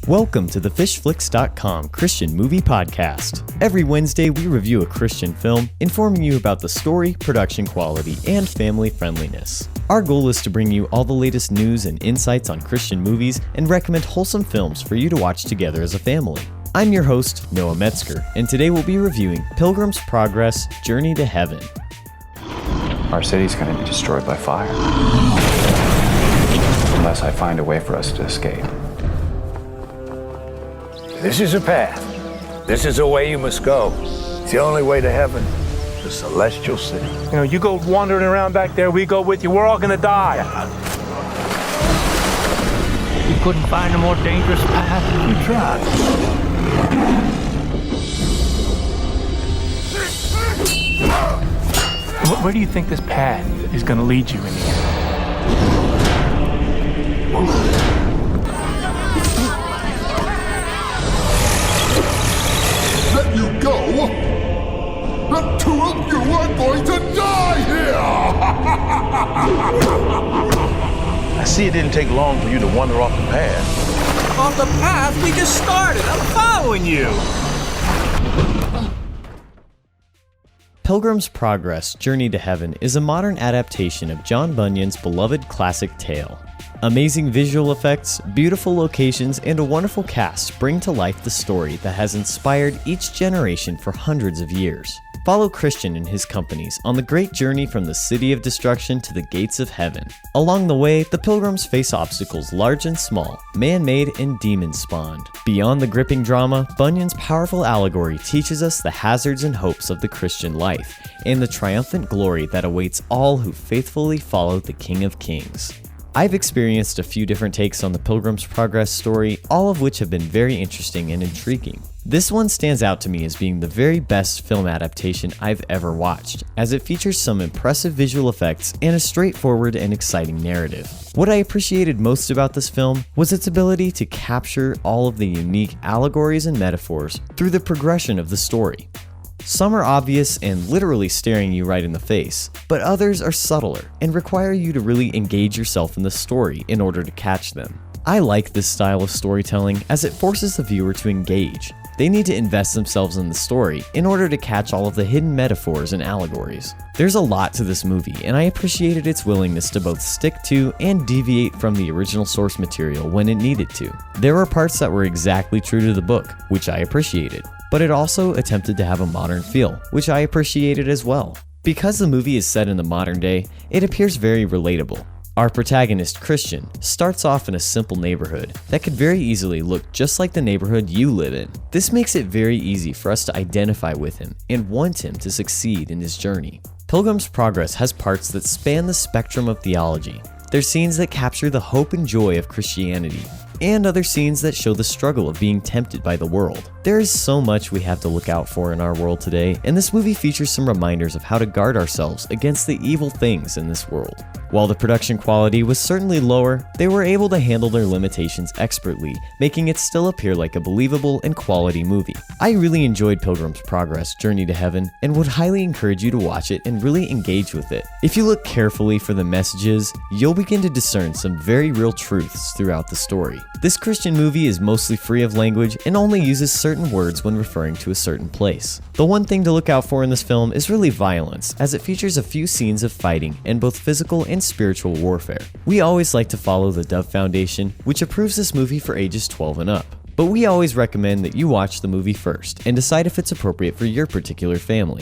Welcome to the FishFlix.com Christian Movie Podcast. Every Wednesday, we review a Christian film, informing you about the story, production quality, and family friendliness. Our goal is to bring you all the latest news and insights on Christian movies and recommend wholesome films for you to watch together as a family. I'm your host, Noah Metzger, and today we'll be reviewing Pilgrim's Progress, Journey to Heaven. Our city's going to be destroyed by fire. Unless I find a way for us to escape. This is a path. This is a way you must go. It's the only way to heaven, the celestial city. You know, you go wandering around back there, we go with you, we're all gonna die. You couldn't find a more dangerous path? We tried. Where do you think this path is gonna lead you in the end? Let you go? The two of you are going to die here! I see it didn't take long for you to wander off the path. Off the path? We just started. I'm following you. Pilgrim's Progress, Journey to Heaven is a modern adaptation of John Bunyan's beloved classic tale. Amazing visual effects, beautiful locations, and a wonderful cast bring to life the story that has inspired each generation for hundreds of years. Follow Christian and his companies on the great journey from the city of destruction to the gates of heaven. Along the way, the pilgrims face obstacles large and small, man-made and demon-spawned. Beyond the gripping drama, Bunyan's powerful allegory teaches us the hazards and hopes of the Christian life, and the triumphant glory that awaits all who faithfully follow the King of Kings. I've experienced a few different takes on the Pilgrim's Progress story, all of which have been very interesting and intriguing. This one stands out to me as being the very best film adaptation I've ever watched, as it features some impressive visual effects and a straightforward and exciting narrative. What I appreciated most about this film was its ability to capture all of the unique allegories and metaphors through the progression of the story. Some are obvious and literally staring you right in the face, but others are subtler and require you to really engage yourself in the story in order to catch them. I like this style of storytelling as it forces the viewer to engage. They need to invest themselves in the story in order to catch all of the hidden metaphors and allegories. There's a lot to this movie, and I appreciated its willingness to both stick to and deviate from the original source material when it needed to. There were parts that were exactly true to the book, which I appreciated, but it also attempted to have a modern feel, which I appreciated as well. Because the movie is set in the modern day, it appears very relatable. Our protagonist, Christian, starts off in a simple neighborhood that could very easily look just like the neighborhood you live in. This makes it very easy for us to identify with him and want him to succeed in his journey. Pilgrim's Progress has parts that span the spectrum of theology. There's scenes that capture the hope and joy of Christianity, and other scenes that show the struggle of being tempted by the world. There is so much we have to look out for in our world today, and this movie features some reminders of how to guard ourselves against the evil things in this world. While the production quality was certainly lower, they were able to handle their limitations expertly, making it still appear like a believable and quality movie. I really enjoyed Pilgrim's Progress, Journey to Heaven, and would highly encourage you to watch it and really engage with it. If you look carefully for the messages, you'll begin to discern some very real truths throughout the story. This Christian movie is mostly free of language and only uses certain words when referring to a certain place. The one thing to look out for in this film is really violence, as it features a few scenes of fighting and both physical and spiritual warfare. We always like to follow the Dove Foundation, which approves this movie for ages 12 and up. But we always recommend that you watch the movie first and decide if it's appropriate for your particular family.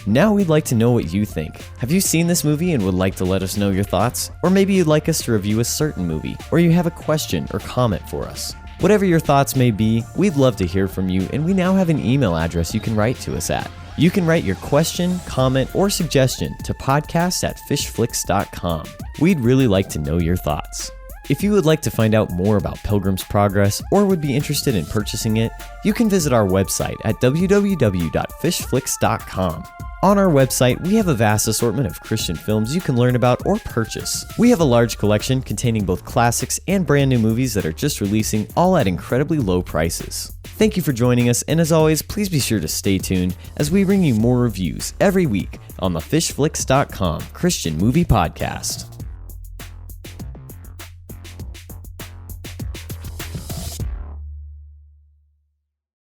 Now we'd like to know what you think. Have you seen this movie and would like to let us know your thoughts? Or maybe you'd like us to review a certain movie, or you have a question or comment for us. Whatever your thoughts may be, we'd love to hear from you, and we now have an email address you can write to us at. You can write your question, comment, or suggestion to podcast@FishFlix.com. We'd really like to know your thoughts. If you would like to find out more about Pilgrim's Progress or would be interested in purchasing it, you can visit our website at www.FishFlix.com. On our website, we have a vast assortment of Christian films you can learn about or purchase. We have a large collection containing both classics and brand new movies that are just releasing, all at incredibly low prices. Thank you for joining us, and as always, please be sure to stay tuned as we bring you more reviews every week on the FishFlix.com Christian Movie Podcast.